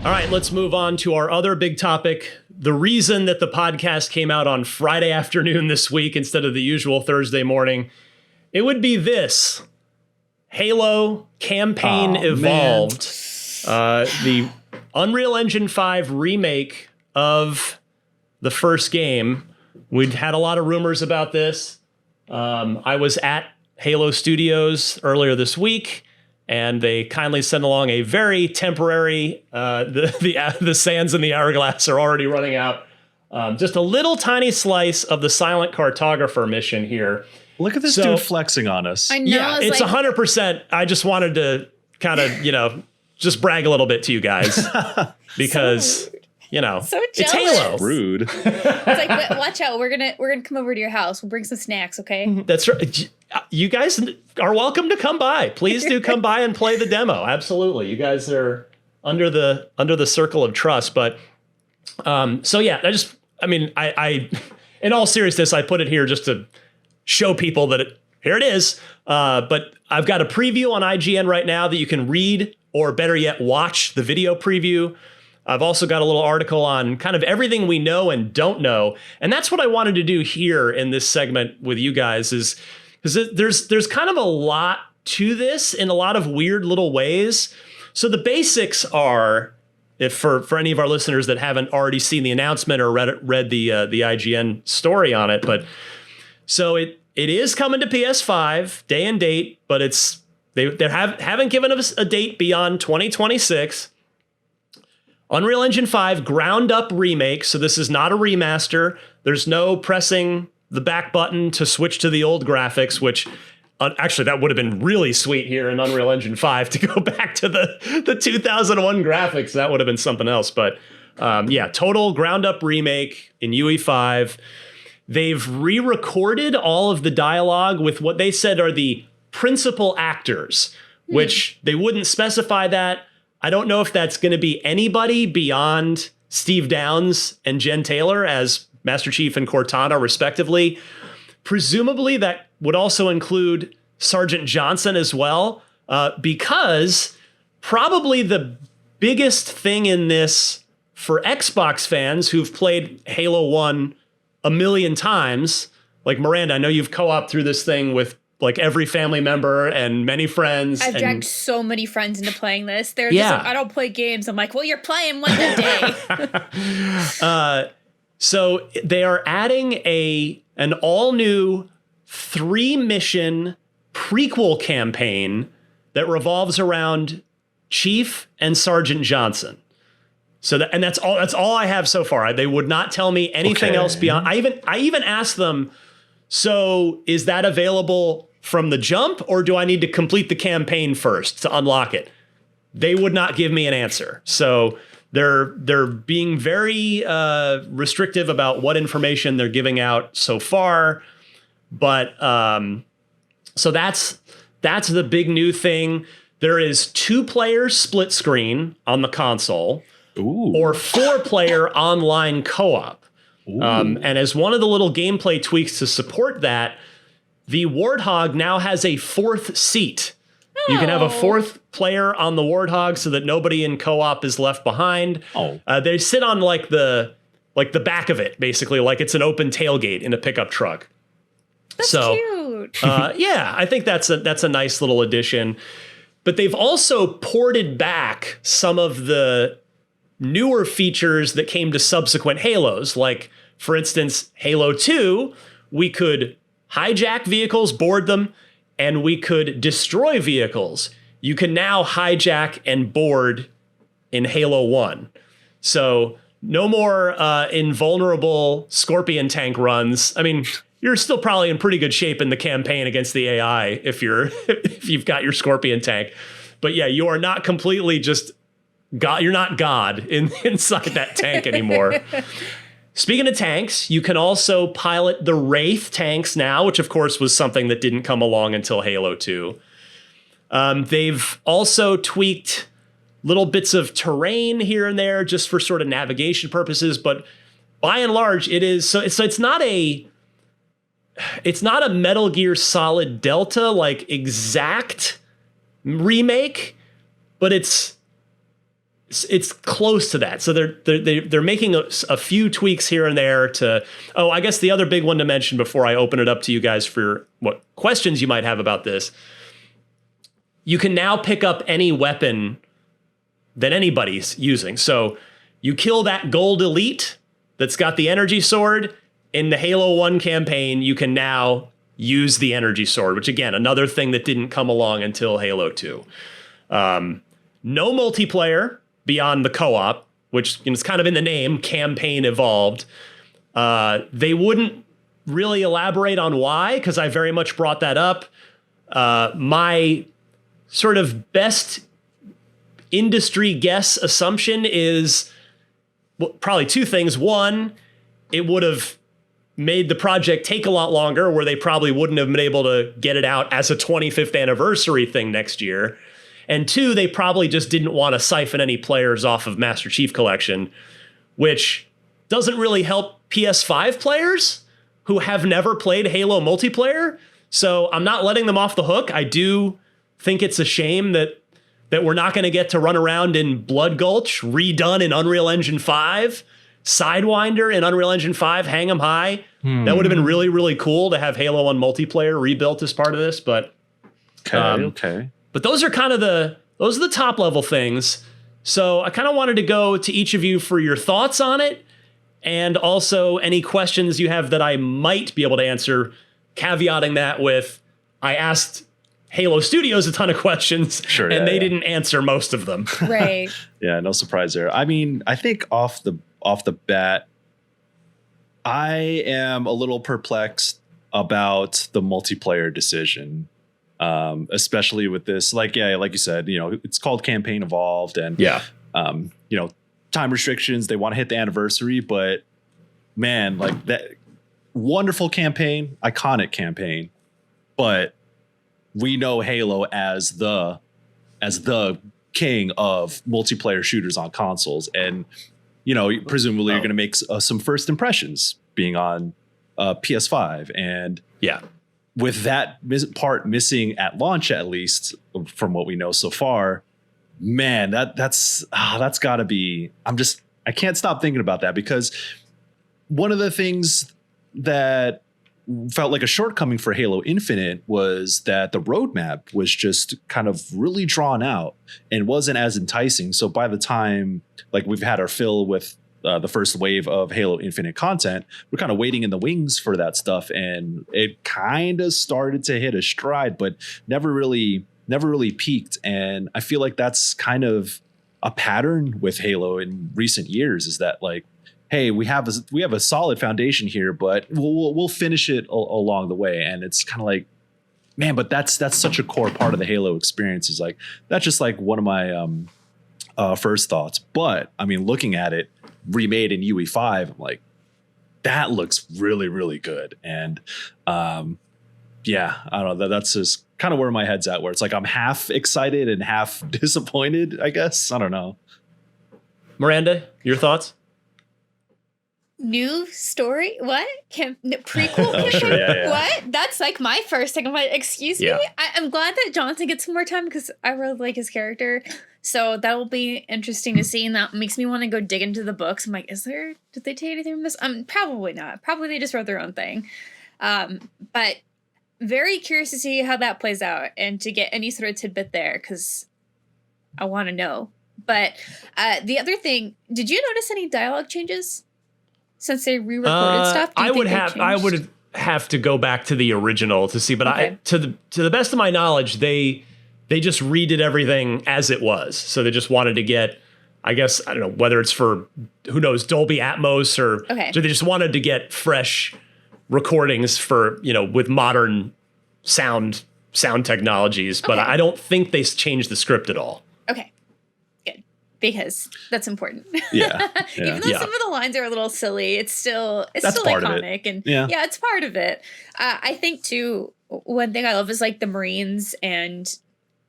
All right, let's move on to our other big topic. The reason that the podcast came out on Friday afternoon this week instead of the usual Thursday morning, it would be this. Halo campaign evolved. The Unreal Engine 5 remake of the first game. We'd had a lot of rumors about this. I was at Halo Studios earlier this week, and they kindly sent along a very temporary, the sands in the hourglass are already running out. Just a little tiny slice of the Silent Cartographer mission here. Look at this dude flexing on us. I know. Yeah, it's 100%. I just wanted to kind of, just brag a little bit to you guys because, so it's Halo. Rude. It's like, watch out. We're gonna come over to your house. We'll bring some snacks, okay? That's right. You guys are welcome to come by. Please do come by and play the demo. Absolutely. You guys are under the circle of trust. But so yeah, I in all seriousness, I put it here just to show people that here it is. But I've got a preview on IGN right now that you can read, or better yet, watch the video preview. I've also got a little article on kind of everything we know and don't know. And that's what I wanted to do here in this segment with you guys, is because there's kind of a lot to this in a lot of weird little ways. So the basics are, if for any of our listeners that haven't already seen the announcement or read the IGN story on it, but so it is coming to PS5 day and date, but they haven't given us a date beyond 2026. Unreal Engine 5 ground up remake. So this is not a remaster. There's no pressing the back button to switch to the old graphics, which actually that would have been really sweet here in Unreal Engine 5 to go back to the 2001 graphics. That would have been something else. But total ground up remake in UE5. They've re-recorded all of the dialogue with what they said are the principal actors, which they wouldn't specify that. I don't know if that's going to be anybody beyond Steve Downes and Jen Taylor as Master Chief and Cortana, respectively. Presumably, that would also include Sergeant Johnson as well, because probably the biggest thing in this for Xbox fans who've played Halo 1 a million times, like Miranda, I know you've co-opted through this thing with like every family member and many friends. I've dragged so many friends into playing this. They're just like, I don't play games. I'm like, well, you're playing one a day. So they are adding an all new 3-mission prequel campaign that revolves around Chief and Sergeant Johnson. So that's all I have so far. They would not tell me anything else beyond. I even asked them, so is that available from the jump, or do I need to complete the campaign first to unlock it? They would not give me an answer. So they're being very restrictive about what information they're giving out so far. But so that's the big new thing. There is 2-player split screen on the console. Ooh. Or 4-player online co-op. And as one of the little gameplay tweaks to support that, the Warthog now has a 4th seat. Oh. You can have a 4th player on the Warthog so that nobody in co-op is left behind. Oh. They sit on like the back of it, basically, like it's an open tailgate in a pickup truck. That's cute. I think that's a nice little addition. But they've also ported back some of the newer features that came to subsequent Halos. Like, for instance, Halo 2, we could hijack vehicles, board them, and we could destroy vehicles. You can now hijack and board in Halo 1. So no more invulnerable Scorpion tank runs. I mean, you're still probably in pretty good shape in the campaign against the AI if you've got your Scorpion tank. But yeah, you are not completely just God. You're not God inside that tank anymore. Speaking of tanks, you can also pilot the Wraith tanks now, which of course was something that didn't come along until Halo 2. They've also tweaked little bits of terrain here and there just for sort of navigation purposes, but by and large, it's not a Metal Gear Solid Delta like exact remake, but it's it's close to that. So they're making a few tweaks here and there to. Oh, I guess the other big one to mention before I open it up to you guys for what questions you might have about this. You can now pick up any weapon that anybody's using. So you kill that gold elite that's got the energy sword in the Halo 1 campaign. You can now use the energy sword, which again, another thing that didn't come along until Halo 2. No multiplayer beyond the co-op, which is kind of in the name, campaign evolved. They wouldn't really elaborate on why, because I very much brought that up. My sort of best industry guess assumption is probably two things. One, it would have made the project take a lot longer, where they probably wouldn't have been able to get it out as a 25th anniversary thing next year. And two, they probably just didn't want to siphon any players off of Master Chief Collection, which doesn't really help PS5 players who have never played Halo multiplayer. So I'm not letting them off the hook. I do think it's a shame that we're not going to get to run around in Blood Gulch, redone in Unreal Engine 5, Sidewinder in Unreal Engine 5, Hang 'em High. That would have been really, really cool to have Halo 1 multiplayer rebuilt as part of this. But okay. But those are the top level things. So I kind of wanted to go to each of you for your thoughts on it, and also any questions you have that I might be able to answer, caveating that with I asked Halo Studios a ton of questions, and they didn't answer most of them. Right. Yeah, no surprise there. I mean, I think off the bat, I am a little perplexed about the multiplayer decision. Especially with this, like you said, it's called Campaign Evolved, and time restrictions. They want to hit the anniversary, but man, like that wonderful campaign, iconic campaign, but we know Halo as the king of multiplayer shooters on consoles, and presumably you're going to make some first impressions being on PS5, and with that part missing at launch, at least from what we know so far, man, that's got to be. I can't stop thinking about that, because one of the things that felt like a shortcoming for Halo Infinite was that the roadmap was just kind of really drawn out and wasn't as enticing. So by the time we've had our fill with the first wave of Halo Infinite content, we're kind of waiting in the wings for that stuff, and it kind of started to hit a stride, but never really peaked. And I feel like that's kind of a pattern with Halo in recent years, is that hey, we have a solid foundation here, but we'll finish it along the way. And it's kind of like, man, but that's such a core part of the Halo experience. Is that's just one of my first thoughts. But I mean, looking at it remade in UE5, I'm like, that looks really, really good. And I don't know, that's just kind of where my head's at, where it's I'm half excited and half disappointed, I guess. I don't know. Miranda, your thoughts? New story? What? Prequel? Oh, sure, yeah. What? That's my first thing. I'm like, excuse me? I'm glad that Jonathan gets some more time, because I really like his character. So that will be interesting to see, and that makes me want to go dig into the books. I'm like, did they take anything from this? Probably not. Probably they just wrote their own thing. But very curious to see how that plays out, and to get any sort of tidbit there, because I want to know. But the other thing, did you notice any dialogue changes since they re-recorded stuff? I would have to go back to the original to see, but okay. To the best of my knowledge, they just redid everything as it was. So they just wanted to get, I guess, I don't know whether it's for, who knows, Dolby Atmos, or so they just wanted to get fresh recordings for, with modern sound technologies. But I don't think they changed the script at all. Okay. Because that's important. Yeah. Even though some of the lines are a little silly, it's still iconic, and it's part of it. I think too, one thing I love is the Marines and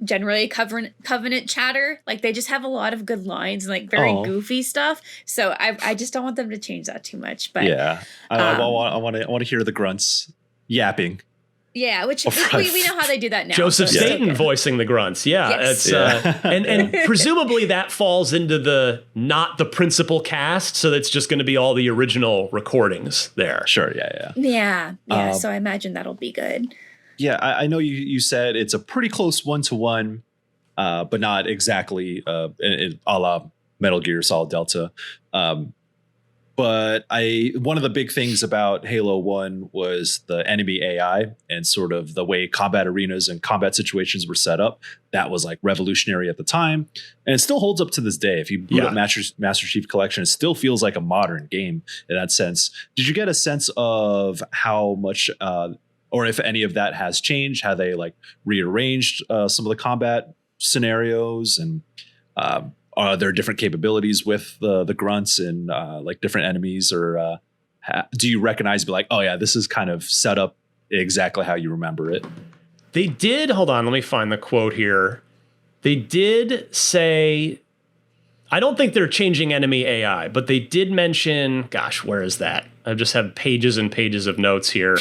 generally Covenant chatter. They just have a lot of good lines and very goofy stuff. So I just don't want them to change that too much. But I want to hear the grunts yapping. Yeah, which Right. we know how they do that now. Joseph so it's Staten okay. voicing the grunts. Yeah, Yes. it's and presumably that falls into the not the principal cast, so that's just going to be all the original recordings there. Sure. Yeah. Yeah. So I imagine that'll be good. Yeah. I know you said it's a pretty close 1-to-1, but not exactly a la Metal Gear Solid Delta. But one of the big things about Halo 1 was the enemy AI and sort of the way combat arenas and combat situations were set up. That was like revolutionary at the time. And it still holds up to this day. If you boot up Master Chief Collection, it still feels like a modern game in that sense. Did you get a sense of how much or if any of that has changed, how they like rearranged some of the combat scenarios, and are there different capabilities with the grunts and like different enemies, or do you recognize, be like, oh yeah, this is kind of set up exactly how you remember it? They did, hold on, let me find the quote here. They did say, I don't think they're changing enemy AI, but they did mention, gosh, where is that? I just have pages and pages of notes here.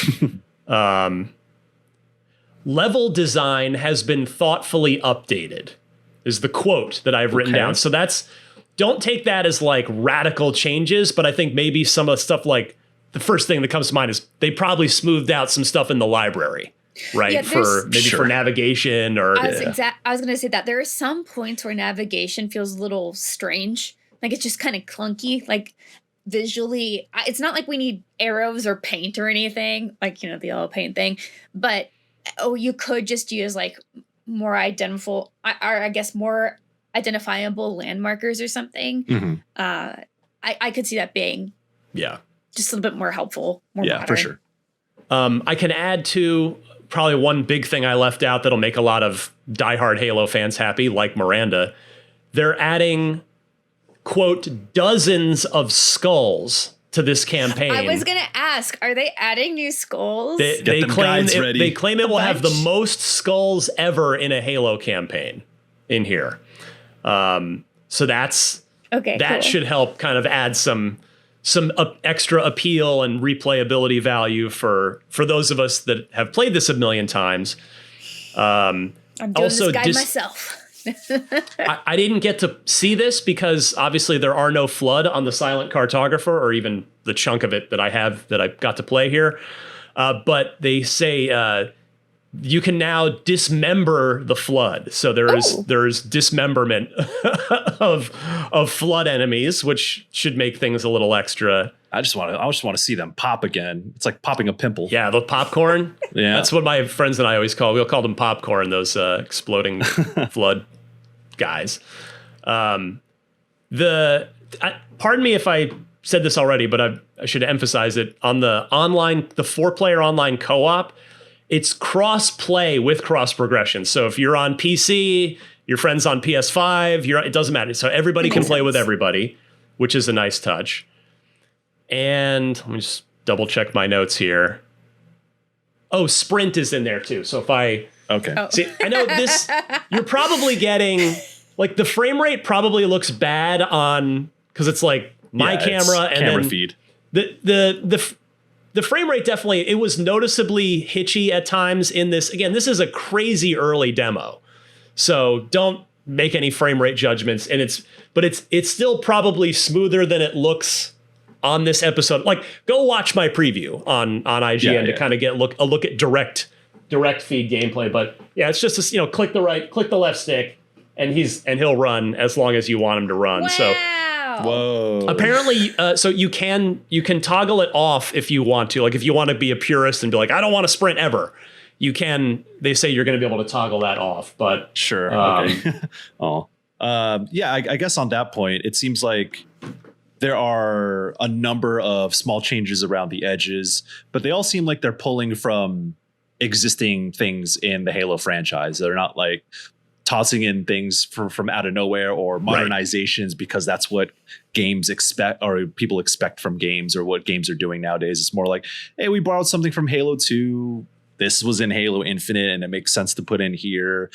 Level design has been thoughtfully updated, is the quote that I've written down. So don't take that as like radical changes, but I think maybe some of the stuff, like the first thing that comes to mind is they probably smoothed out some stuff in the library, right? Yeah, for navigation or. I was going to say that there are some points where navigation feels a little strange. Like it's just kind of clunky, like visually. It's not like we need arrows or paint or anything, like, the yellow paint thing, but you could just use like more identifiable landmarkers or something. Mm-hmm. I could see that being just a little bit more helpful. More modern. For sure. I can add to probably one big thing I left out that'll make a lot of diehard Halo fans happy, like Miranda. They're adding, quote, dozens of skulls to this campaign. I was going to ask, are they adding new skulls? They claim it will have the most skulls ever in a Halo campaign in here. So that's okay. That cool. should help kind of add some extra appeal and replayability value for those of us that have played this a million times. I'm doing also this guide myself. I didn't get to see this because obviously there are no flood on the silent cartographer, or even the chunk of it that I got to play here. But they say you can now dismember the flood. So there's dismemberment of flood enemies, which should make things a little extra. I just want to see them pop again. It's like popping a pimple. Yeah, the popcorn. Yeah, that's what my friends and I always we'll call them popcorn. Those exploding flood guys. Pardon me if I said this already, but I should emphasize it. On the 4-player online co-op, it's cross-play with cross-progression. So if you're on PC, your friend's on PS5, it doesn't matter. So everybody can play with everybody, which is a nice touch. And let me just double check my notes here. Oh, sprint is in there too. So if I see, I know this, you're probably getting like the frame rate probably looks bad on because it's like my camera and camera then feed. The frame rate definitely, it was noticeably hitchy at times in this. Again, this is a crazy early demo, so don't make any frame rate judgments. And it's still probably smoother than it looks on this episode. Like, go watch my preview on IGN to kind of get a look at direct feed gameplay. But yeah, it's just click the left stick, and he'll run as long as you want him to run. Wow. So. Whoa. Apparently, so you can toggle it off if you want to. Like if you want to be a purist and be like, I don't want to sprint ever, you can. They say you're going to be able to toggle that off. But sure. Okay. Yeah. I guess on that point, it seems like there are a number of small changes around the edges, but they all seem like they're pulling from existing things in the Halo franchise. They're not like tossing in things from out of nowhere or modernizations because that's what games expect or people expect from games or what games are doing nowadays. It's more like, hey, we borrowed something from Halo 2. This was in Halo Infinite and it makes sense to put in here.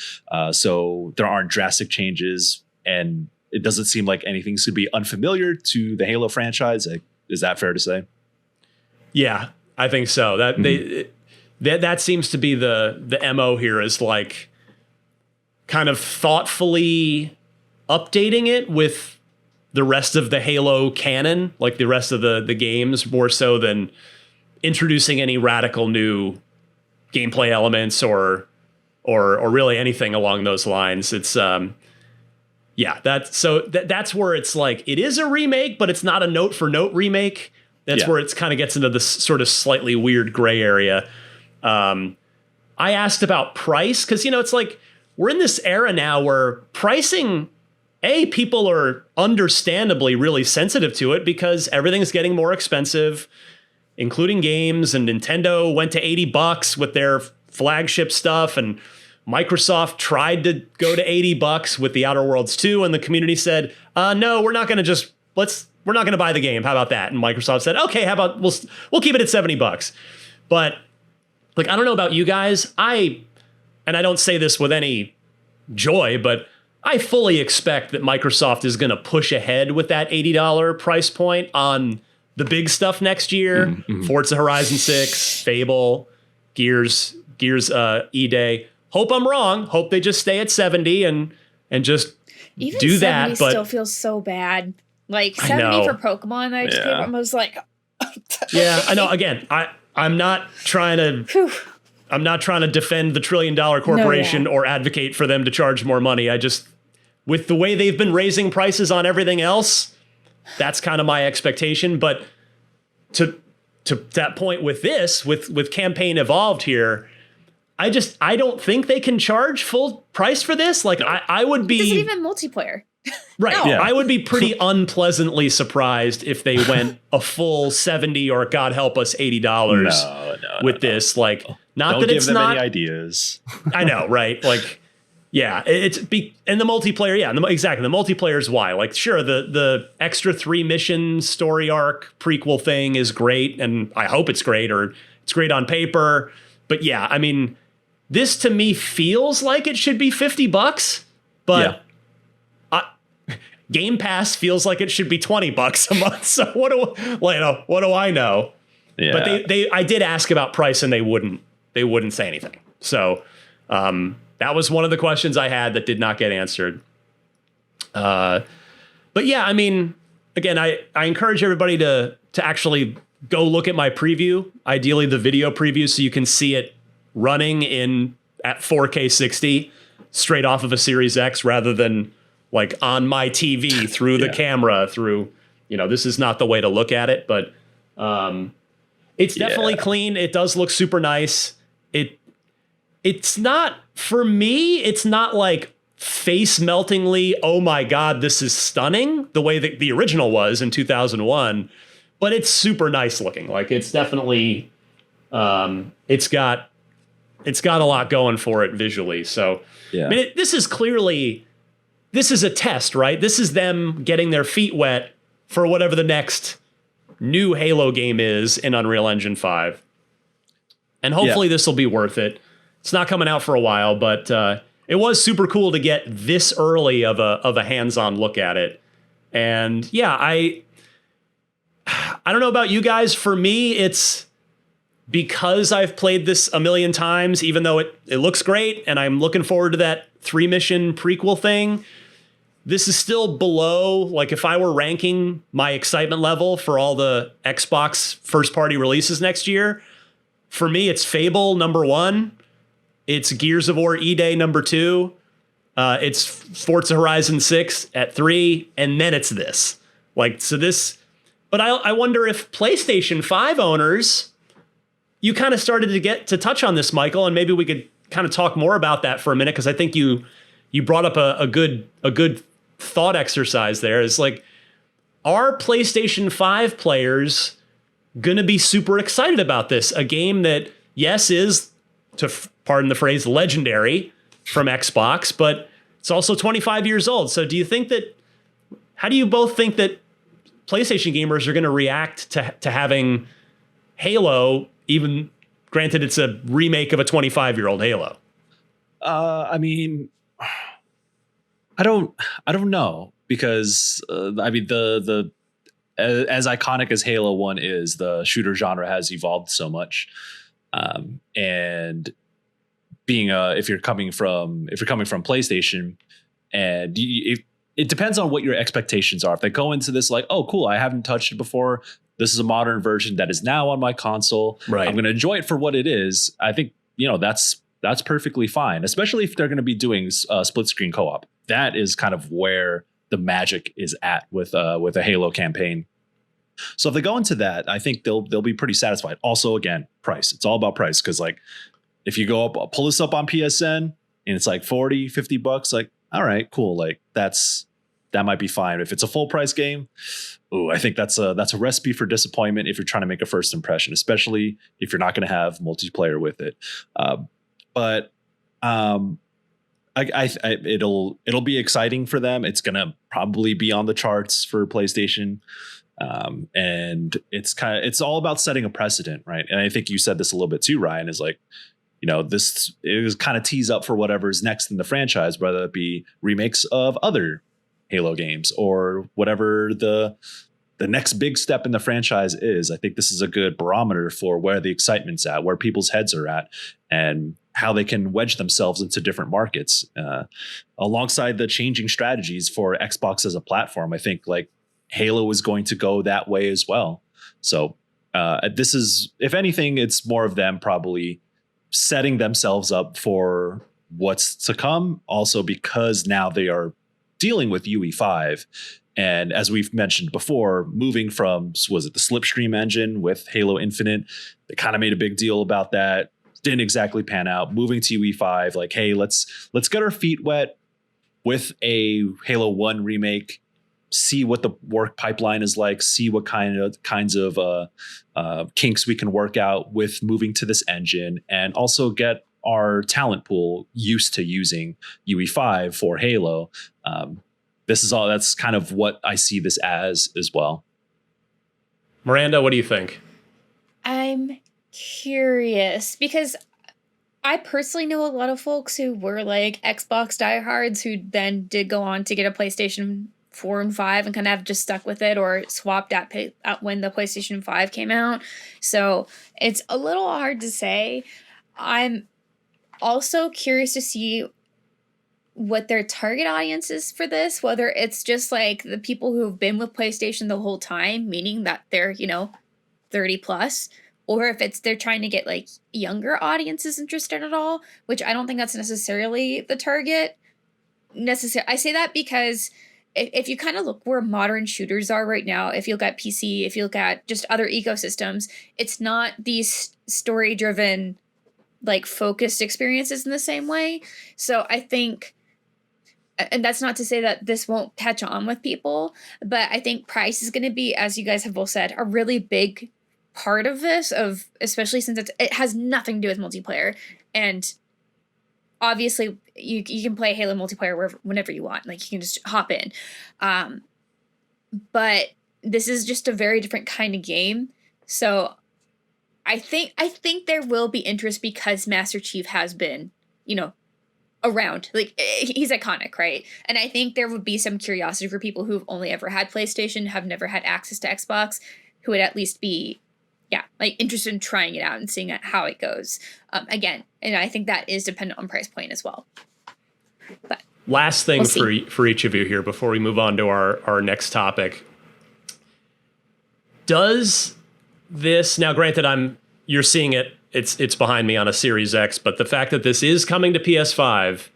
So there aren't drastic changes and it doesn't seem like anything's going to be unfamiliar to the Halo franchise. Is that fair to say? Yeah, I think so. That that seems to be the MO here, is like kind of thoughtfully updating it with the rest of the Halo canon, like the rest of the games, more so than introducing any radical new gameplay elements or really anything along those lines. It's that's where it's like it is a remake, but it's not a note for note remake. That's where it's kind of gets into this sort of slightly weird gray area. I asked about price because, it's like we're in this era now where pricing, people are understandably really sensitive to it because everything's getting more expensive, including games, and Nintendo went to $80 with their flagship stuff, and Microsoft tried to go to $80 with the Outer Worlds 2, and the community said, no, we're not going to buy the game. How about that? And Microsoft said, okay, how about we'll keep it at $70. But like, I don't know about you guys. And I don't say this with any joy, but I fully expect that Microsoft is going to push ahead with that $80 price point on the big stuff next year. Mm-hmm. Forza Horizon 6, Fable, Gears E-Day. Hope I'm wrong. Hope they just stay at 70 and just even do that. But still feels so bad. Like 70 for Pokemon, I just gave was like. Yeah, I know. Again, I'm not trying to. I'm not trying to defend the $1 trillion corporation or advocate for them to charge more money. I just, with the way they've been raising prices on everything else, that's kind of my expectation. But to that point with this, with Campaign Evolved here, I don't think they can charge full price for this. Like I would be. Is it even multiplayer? Right. No. Yeah. I would be pretty unpleasantly surprised if they went a full 70 or God help us $80 with this. Like, not don't that give it's them not any ideas. I know, right? Like, yeah, and the multiplayer. Yeah, exactly. The multiplayer is why. Like, sure, the extra 3 mission story arc prequel thing is great, and I hope it's great, or it's great on paper. But yeah, I mean, this to me feels like it should be $50, but. Game Pass feels like it should be $20 a month. So what do I know? Yeah. But I did ask about price, and they wouldn't say anything. So that was one of the questions I had that did not get answered. But yeah, I mean, again, I encourage everybody to actually go look at my preview, ideally the video preview, so you can see it running at 4K 60 straight off of a Series X rather than like on my TV through the camera this is not the way to look at it, but it's definitely clean. It does look super nice. It's not, for me, it's not like face meltingly, oh my God, this is stunning the way that the original was in 2001, but it's super nice looking. Like it's definitely, it's got a lot going for it visually. So I mean, this is a test, right? This is them getting their feet wet for whatever the next new Halo game is in Unreal Engine 5. And hopefully this will be worth it. It's not coming out for a while, but it was super cool to get this early of a hands-on look at it. And yeah, I don't know about you guys. For me, it's because I've played this a million times, even though it looks great, and I'm looking forward to that 3-mission prequel thing. This is still below, like if I were ranking my excitement level for all the Xbox first-party releases next year, for me, it's Fable number 1. It's Gears of War E-Day number 2. It's Forza Horizon 6 at 3. And then it's this. Like, so this... But I wonder if PlayStation 5 owners... You kind of started to get to touch on this, Michael, and maybe we could kind of talk more about that for a minute, because I think you brought up a good thought exercise there. Is like, are PlayStation 5 players going to be super excited about this? A game that, yes, is, to pardon the phrase, legendary from Xbox, but it's also 25 years old. So how do you both think that PlayStation gamers are going to react to having Halo, even granted it's a remake of a 25-year-old Halo? I mean, I don't know, because I mean, the as iconic as Halo 1 is, the shooter genre has evolved so much. And being if you're coming from PlayStation, and it depends on what your expectations are. If they go into this like, oh, cool, I haven't touched it before. This is a modern version that is now on my console. Right. I'm going to enjoy it for what it is. I think, that's perfectly fine, especially if they're going to be doing split screen co-op. That is kind of where the magic is at with a Halo campaign. So if they go into that, I think they'll be pretty satisfied. Also, again, price. It's all about price, because like if you go up, pull this up on PSN and it's like $40-$50, like, all right, cool. Like that might be fine. If it's a full price game, I think that's a recipe for disappointment if you're trying to make a first impression, especially if you're not going to have multiplayer with it. It'll be exciting for them. It's going to probably be on the charts for PlayStation. And it's all about setting a precedent, right? And I think you said this a little bit too, Ryan, is like, it was kind of tease up for whatever's next in the franchise, whether it be remakes of other Halo games or whatever the next big step in the franchise is. I think this is a good barometer for where the excitement's at, where people's heads are at, and how they can wedge themselves into different markets, alongside the changing strategies for Xbox as a platform. I think like Halo is going to go that way as well. So this is, if anything, it's more of them probably setting themselves up for what's to come. Also, because now they are dealing with UE5. And as we've mentioned before, moving from, was it the Slipstream engine with Halo Infinite? They kind of made a big deal about that. Didn't exactly pan out. Moving to UE5, like, hey, let's get our feet wet with a Halo 1 remake. See what the work pipeline is like. See what kinds of kinks we can work out with moving to this engine, and also get our talent pool used to using UE5 for Halo. That's kind of what I see this as well. Miranda, what do you think? I'm curious because I personally know a lot of folks who were like Xbox diehards who then did go on to get a PlayStation 4 and 5 and kind of have just stuck with it, or swapped at when the PlayStation 5 came out. So it's a little hard to say. I'm also curious to see what their target audience is for this, whether it's just like the people who have been with PlayStation the whole time, meaning that they're, 30 plus, or if they're trying to get like younger audiences interested at all, which I don't think that's necessarily the target. I say that because if you kind of look where modern shooters are right now, if you look at PC, if you look at just other ecosystems, it's not these story-driven, like focused experiences in the same way. So I think, and that's not to say that this won't catch on with people, but I think price is going to be, as you guys have both said, a really big part of this, especially since it has nothing to do with multiplayer. And obviously you can play Halo multiplayer whenever you want, like you can just hop in. But this is just a very different kind of game. So I think there will be interest because Master Chief has been, around. Like, he's iconic, right? And I think there would be some curiosity for people who've only ever had PlayStation, have never had access to Xbox, who would at least be, interested in trying it out and seeing how it goes. Again, and I think that is dependent on price point as well. But last thing for each of you here before we move on to our next topic. Does this, now granted you're seeing it, it's behind me on a Series X, but the fact that this is coming to PS5,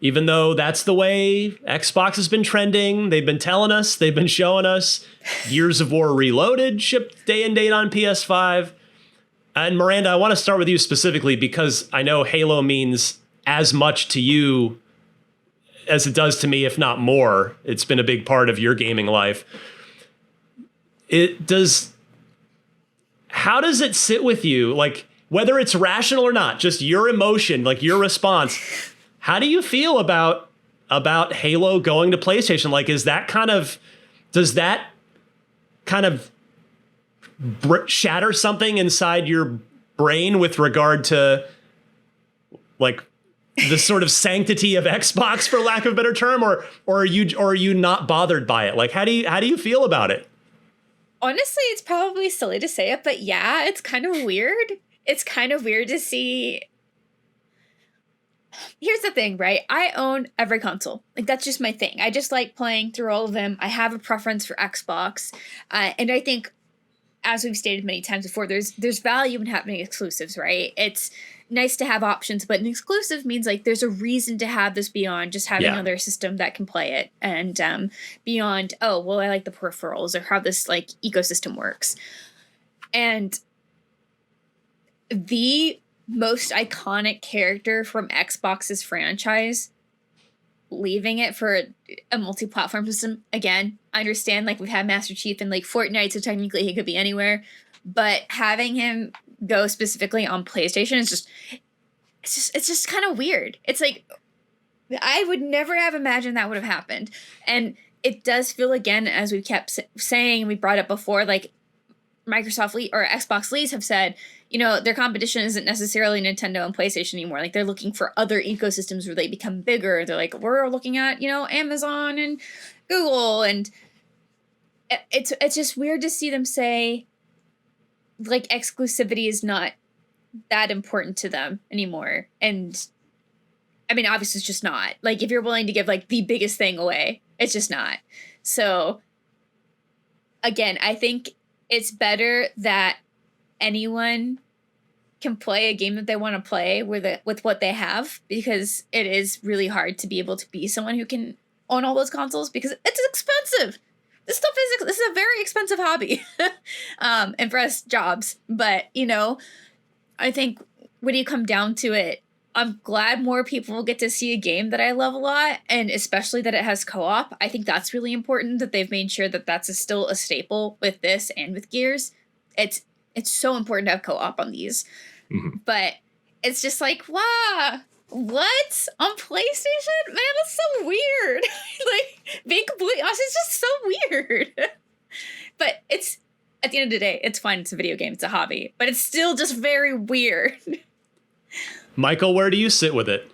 even though that's the way Xbox has been trending, they've been telling us, they've been showing us, Gears of War Reloaded shipped day and date on PS5. And Miranda, I want to start with you specifically because I know Halo means as much to you as it does to me, if not more. It's been a big part of your gaming life. How does it sit with you? Like, whether it's rational or not, just your emotion, like your response. How do you feel about Halo going to PlayStation? Like, does that kind of shatter something inside your brain with regard to like the sort of sanctity of Xbox, for lack of a better term, or are you not bothered by it? Like, how do you feel about it? Honestly, it's probably silly to say it, but yeah, it's kind of weird. it's kind of weird to see. Here's the thing, right? I own every console. Like, that's just my thing. I just like playing through all of them. I have a preference for Xbox. And I think, as we've stated many times before, there's value in having exclusives, right? It's nice to have options, but an exclusive means like there's a reason to have this beyond just having another system that can play it, and beyond, oh, well, I like the peripherals or how this like ecosystem works. And the most iconic character from Xbox's franchise, leaving it for a multi-platform system, again, I understand like we've had Master Chief in like Fortnite, so technically he could be anywhere, but having him go specifically on PlayStation is it's just kind of weird. It's like, I would never have imagined that would have happened. And it does feel, again, as we kept saying, we brought up before, like Microsoft or Xbox leads have said, you know, their competition isn't necessarily Nintendo and PlayStation anymore. Like, they're looking for other ecosystems where they become bigger. They're like, we're looking at, you know, Amazon and Google, and it's just weird to see them say, like, exclusivity is not that important to them anymore. And I mean, obviously it's just not. Like, if you're willing to give like the biggest thing away, it's just not. So again, I think it's better that anyone can play a game that they want to play with what they have, because it is really hard to be able to be someone who can own all those consoles, because it's expensive. This is a very expensive hobby. And for us, jobs. But, you know, I think when you come down to it, I'm glad more people will get to see a game that I love a lot, and especially that it has co-op. I think that's really important, that they've made sure that that's still a staple with this and with Gears. It's so important to have co-op on these. Mm-hmm. But it's just like, wow, what? On PlayStation? Man, that's so weird. Like, being completely honest, it's just so weird. But it's, at the end of the day, it's fine. It's a video game. It's a hobby. But it's still just very weird. Michael, where do you sit with it?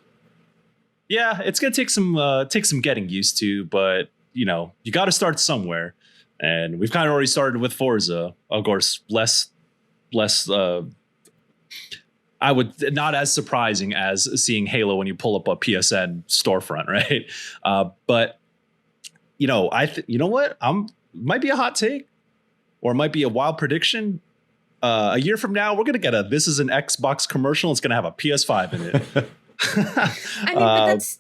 Yeah, it's gonna take some getting used to, but you know, you got to start somewhere, and we've kind of already started with Forza. Of course, less. I would not as surprising as seeing Halo when you pull up a PSN storefront, right? But you know, you know what? Might be a hot take, or it might be a wild prediction. A year from now, we're going to get this is an Xbox commercial. It's going to have a PS5 in it. I mean, but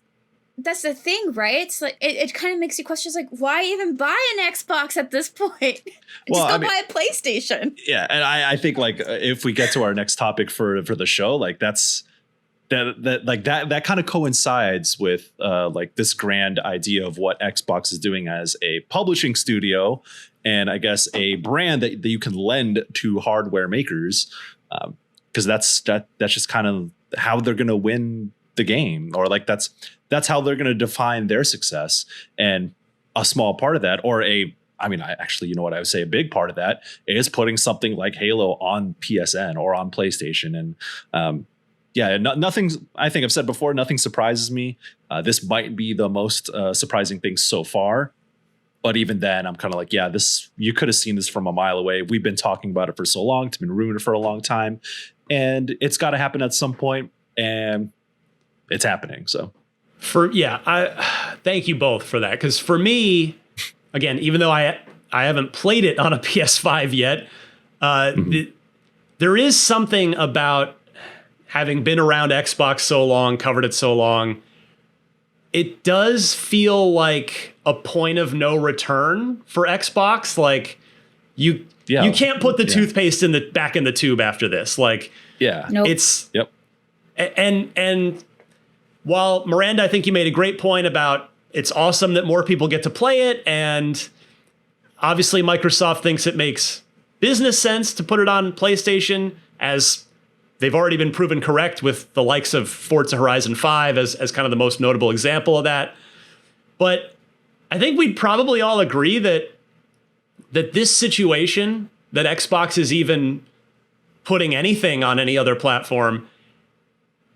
that's the thing, right? It's like, it kind of makes you question, like, why even buy an Xbox at this point? Buy a PlayStation. Yeah. And I think like, if we get to our next topic for the show, like that kind of coincides with like this grand idea of what Xbox is doing as a publishing studio, and I guess a brand that you can lend to hardware makers, because that's just kind of how they're going to win the game, or like that's how they're going to define their success. And a small part of that, you know what I would say, a big part of that is putting something like Halo on PSN or on PlayStation. And nothing, I think I've said before, nothing surprises me. This might be the most surprising thing so far. But even then, I'm kind of like, yeah, you could have seen this from a mile away. We've been talking about it for so long. It's been rumored for a long time. And it's got to happen at some point, and it's happening. So I thank you both for that. Because for me, again, even though I haven't played it on a PS5 yet, there is something about having been around Xbox so long, covered it so long. It does feel like a point of no return for Xbox. Like you can't put the toothpaste back in the tube after this. Like, nope. It's and while Miranda, I think you made a great point about it's awesome that more people get to play it, and obviously Microsoft thinks it makes business sense to put it on PlayStation, as they've already been proven correct with the likes of Forza Horizon 5 as kind of the most notable example of that. But I think we'd probably all agree that this situation, that Xbox is even putting anything on any other platform,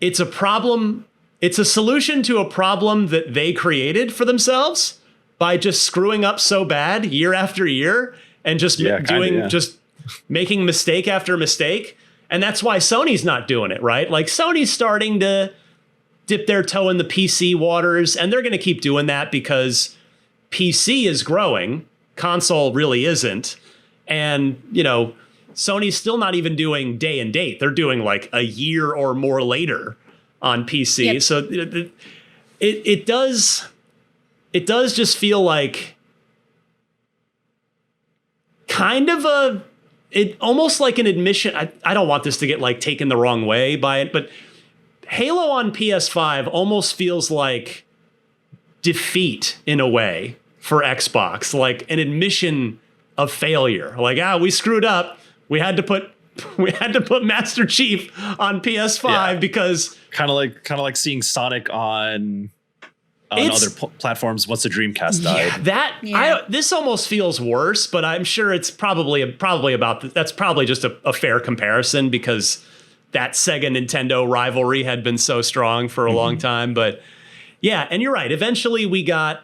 it's a problem. It's a solution to a problem that they created for themselves by just screwing up so bad year after year and just just making mistake after mistake. And that's why Sony's not doing it, right? Like Sony's starting to dip their toe in the PC waters, and they're going to keep doing that because PC is growing, console really isn't. And, you know, Sony's still not even doing day and date. They're doing like a year or more later on PC. Yep. So it does just feel like kind of almost like an admission. I don't want this to get like taken the wrong way by it, but Halo on PS5 almost feels like defeat in a way for Xbox, like an admission of failure. Like, we screwed up. We had to put Master Chief on PS5 because kind of like seeing Sonic on other platforms once the Dreamcast died. This almost feels worse, but I'm sure it's probably about that's probably just a fair comparison because that Sega Nintendo rivalry had been so strong for a long time. But yeah, and you're right. Eventually we got,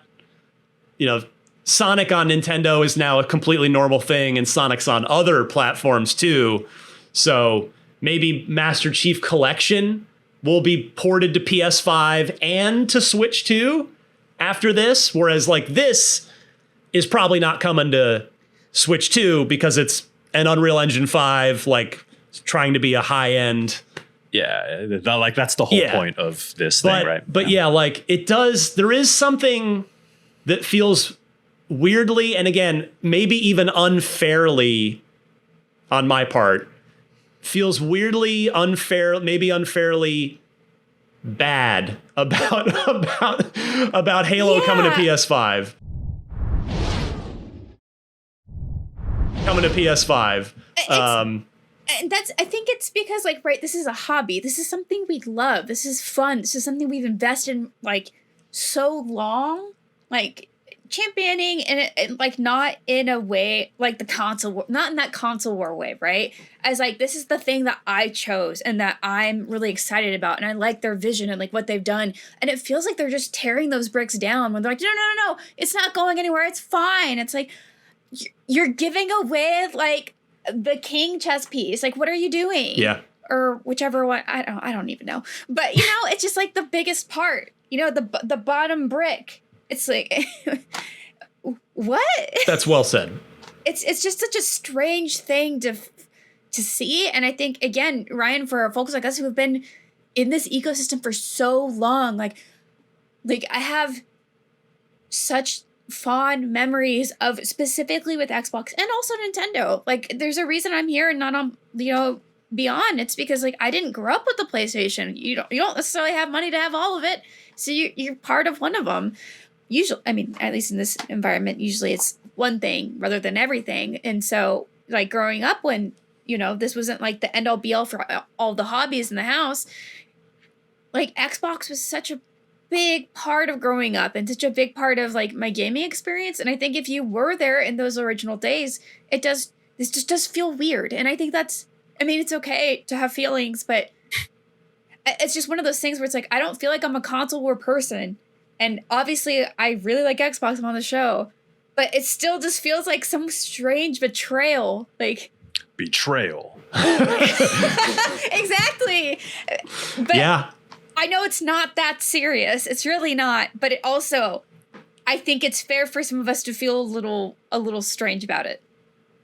you know, Sonic on Nintendo is now a completely normal thing, and Sonic's on other platforms too. So maybe Master Chief Collection will be ported to PS5 and to Switch too after this, whereas like this is probably not coming to Switch 2 because it's an Unreal Engine 5, like trying to be a high end. Yeah, like that's the whole point of this thing, right? But yeah, like there is something that feels weirdly, and again, maybe even unfairly on my part, feels weirdly unfair, maybe unfairly bad about Halo coming to PS5. Coming to PS5. And I think it's because, like, right, this is a hobby. This is something we love. This is fun. This is something we've invested in, like, so long. Like, championing and like not in a way like the console, not in that console war way, right? As like, this is the thing that I chose and that I'm really excited about, and I like their vision and like what they've done, and it feels like they're just tearing those bricks down when they're like, no, it's not going anywhere, it's fine. It's like you're giving away like the king chess piece. Like, what are you doing? Yeah. Or whichever one, I don't even know. But you know, it's just like the biggest part, you know, the bottom brick. It's like, what? That's well said. It's just such a strange thing to see. And I think, again, Ryan, for folks like us who have been in this ecosystem for so long, like I have such fond memories of, specifically with Xbox and also Nintendo. Like, there's a reason I'm here and not on, you know, beyond. It's because like I didn't grow up with the PlayStation. You don't necessarily have money to have all of it, so you're part of one of them. Usually, I mean, at least in this environment, usually it's one thing rather than everything. And so, like, growing up when, you know, this wasn't like the end all be all for all the hobbies in the house, like Xbox was such a big part of growing up and such a big part of like my gaming experience. And I think if you were there in those original days, this just does feel weird. And I think I mean, it's okay to have feelings, but it's just one of those things where it's like, I don't feel like I'm a console war person. And obviously, I really like Xbox. I'm on the show. But it still just feels like some strange betrayal. Like, betrayal. Exactly. But yeah. I know it's not that serious. It's really not. But it also, I think it's fair for some of us to feel a little strange about it.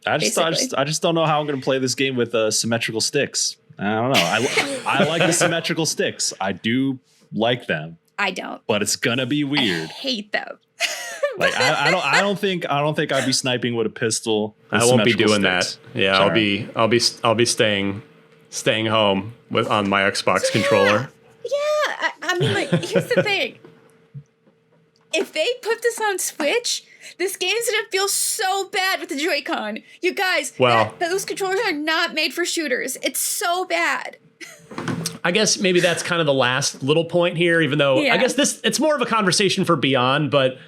I just don't know how I'm going to play this game with symmetrical sticks. I don't know. I like the symmetrical sticks. I do like them. I don't. But it's gonna be weird. I hate them. Like I don't think I'd be sniping with a pistol. I won't be doing sticks. That. Yeah, sorry. I'll be staying home on my Xbox controller. Yeah, I mean, like, here's the thing. If they put this on Switch, this game's gonna feel so bad with the Joy-Con. You guys, those controllers are not made for shooters. It's so bad. I guess maybe that's kind of the last little point here, even though I guess it's more of a conversation for Beyond, but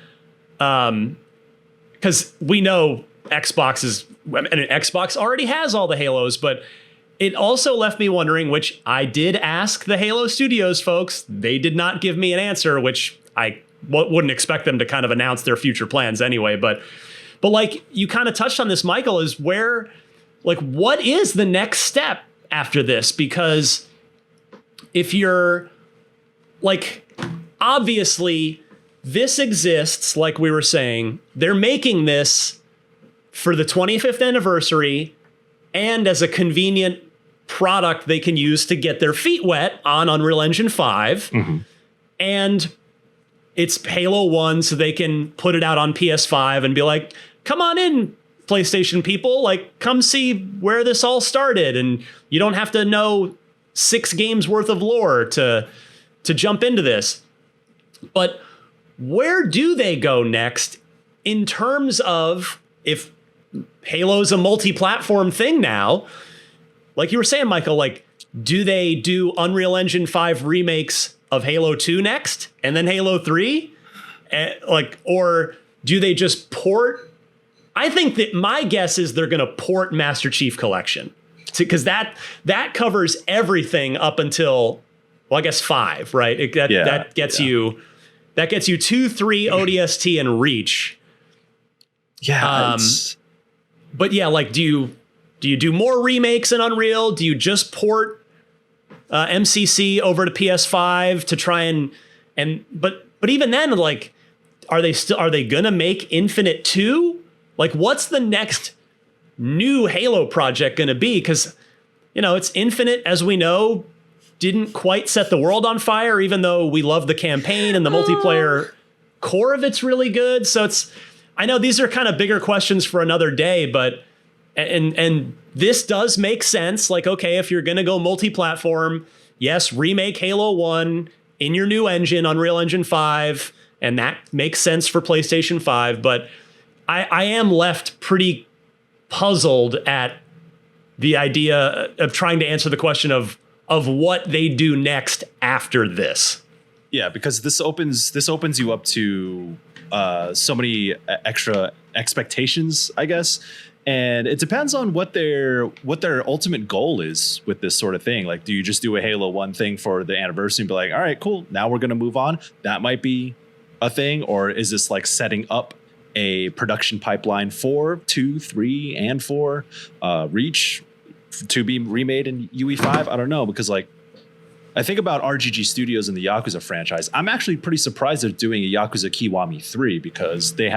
because we know Xbox already has all the Halos, but it also left me wondering, which I did ask the Halo Studios folks. They did not give me an answer, which I wouldn't expect them to kind of announce their future plans anyway. But like you kind of touched on this, Michael, is where, like, what is the next step after this, because if you're like, obviously this exists, like we were saying, they're making this for the 25th anniversary and as a convenient product they can use to get their feet wet on Unreal Engine 5. And it's Halo 1, so they can put it out on PS5 and be like, come on in, PlayStation people, like, come see where this all started. And you don't have to know 6 games worth of lore to jump into this. But where do they go next in terms of, if Halo's a multi-platform thing now, like you were saying, Michael, like, do they do Unreal Engine 5 remakes of Halo 2 next and then Halo 3? Or do they just port? I think that my guess is they're going to port Master Chief Collection, because that covers everything up until, well, I guess 5, right? That gets you 2, 3, ODST, and Reach. Yeah. But yeah, like, do you do more remakes in Unreal? Do you just port MCC over to PS5 to try but even then, like, are they gonna make Infinite 2? Like, what's the next new Halo project gonna be? Because, it's Infinite, as we know, didn't quite set the world on fire, even though we love the campaign and the multiplayer core of it's really good. So I know these are kind of bigger questions for another day, but and this does make sense. Like, okay, if you're going to go multi-platform, yes, remake Halo 1 in your new engine, Unreal Engine 5, and that makes sense for PlayStation 5. But I am left pretty puzzled at the idea of trying to answer the question of what they do next after this. Yeah, because this opens you up to so many extra expectations, I guess. And it depends on what their ultimate goal is with this sort of thing. Like, do you just do a Halo 1 thing for the anniversary and be like, all right, cool, now we're going to move on? That might be a thing. Or is this like setting up a production pipeline for 2, 3, and 4 Reach to be remade in UE5? I don't know, because like, I think about RGG Studios and the Yakuza franchise. I'm actually pretty surprised they're doing a Yakuza Kiwami 3, because they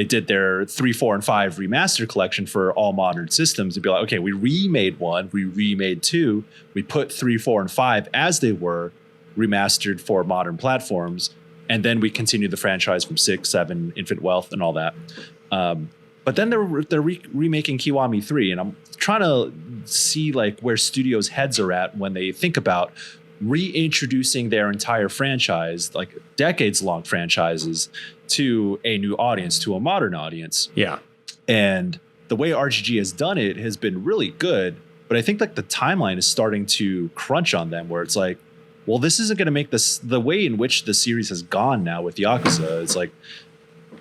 did their 3, 4, and 5 remaster collection for all modern systems. To be like, okay, we remade 1, we remade 2, we put 3, 4, and 5 as they were remastered for modern platforms, and then we continue the franchise from 6, 7, Infinite Wealth, and all that. But then they're remaking Kiwami 3, and I'm trying to see like where studios' heads are at when they think about reintroducing their entire franchise, like decades-long franchises, to a new audience, to a modern audience. Yeah. And the way RGG has done it has been really good, but I think like the timeline is starting to crunch on them, where it's like, well, this isn't going to make this, the way in which the series has gone now with Yakuza. It's like,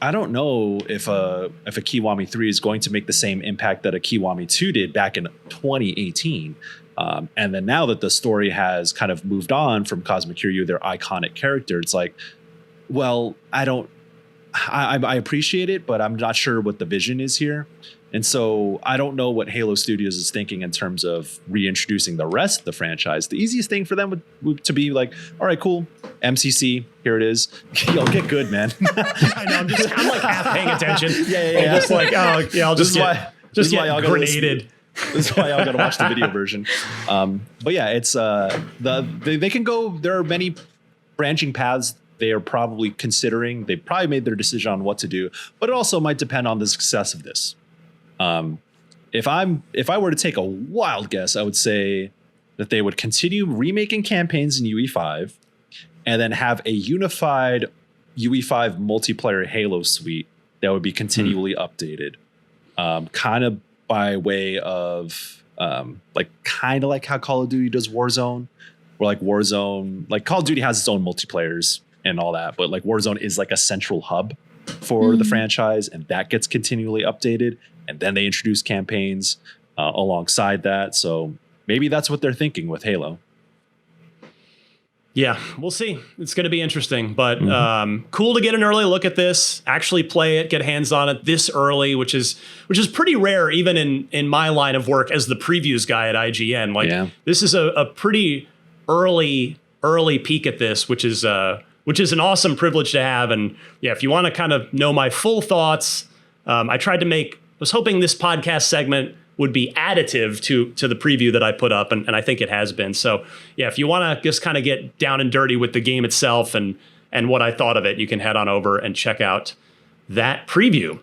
I don't know if a Kiwami 3 is going to make the same impact that a Kiwami 2 did back in 2018. And then now that the story has kind of moved on from Cosmic Kiryu, their iconic character, it's like, well, I appreciate it, but I'm not sure what the vision is here. And so I don't know what Halo Studios is thinking in terms of reintroducing the rest of the franchise. The easiest thing for them would to be like, all right, cool, MCC, here it is. Yo, get good, man. I know, I'm like half paying attention. Yeah. I'm just like, oh, yeah, I'll just get grenaded. This is why y'all gotta watch the video version. But yeah, it's they can go. There are many branching paths they are probably considering. They probably made their decision on what to do, but it also might depend on the success of this. If I were to take a wild guess, I would say that they would continue remaking campaigns in UE5 and then have a unified UE5 multiplayer Halo suite that would be continually updated. Kind of by way of like how Call of Duty does Warzone, where like Warzone, like Call of Duty has its own multiplayers and all that, but like Warzone is like a central hub for the franchise, and that gets continually updated, and then they introduce campaigns alongside that. So maybe that's what they're thinking with Halo. Yeah, we'll see. It's going to be interesting, but cool to get an early look at this, actually play it, get hands on it this early, which is pretty rare, even in my line of work as the previews guy at IGN. Like this is a pretty early peek at this, which is an awesome privilege to have. And yeah, if you want to kind of know my full thoughts, I was hoping this podcast segment would be additive to the preview that I put up, and I think it has been. So yeah, if you want to just kind of get down and dirty with the game itself and what I thought of it, you can head on over and check out that preview.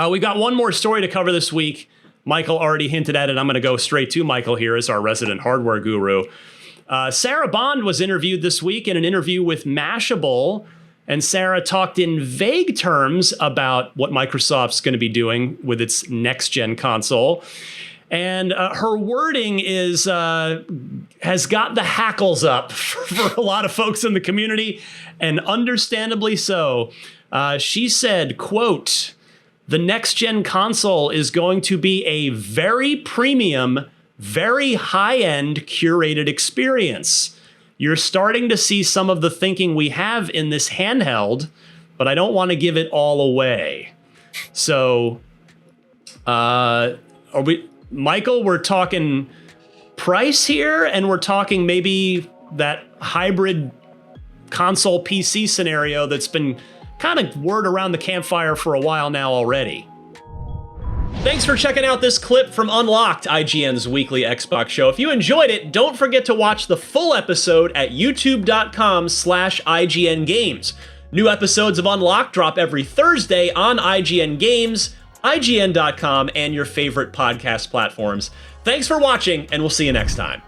We got one more story to cover this week. Michael already hinted at it. I'm going to go straight to Michael here as our resident hardware guru. Sarah Bond was interviewed this week in an interview with Mashable, and Sarah talked in vague terms about what Microsoft's going to be doing with its next-gen console. And her wording has got the hackles up for a lot of folks in the community, and understandably so. She said, quote, "The next-gen console is going to be a very premium, very high-end curated experience. You're starting to see some of the thinking we have in this handheld, but I don't want to give it all away." So, Michael, we're talking price here, and we're talking maybe that hybrid console PC scenario that's been kind of word around the campfire for a while now already. Thanks for checking out this clip from Unlocked, IGN's weekly Xbox show. If you enjoyed it, don't forget to watch the full episode at youtube.com/IGN Games. New episodes of Unlocked drop every Thursday on IGN Games, IGN.com, and your favorite podcast platforms. Thanks for watching, and we'll see you next time.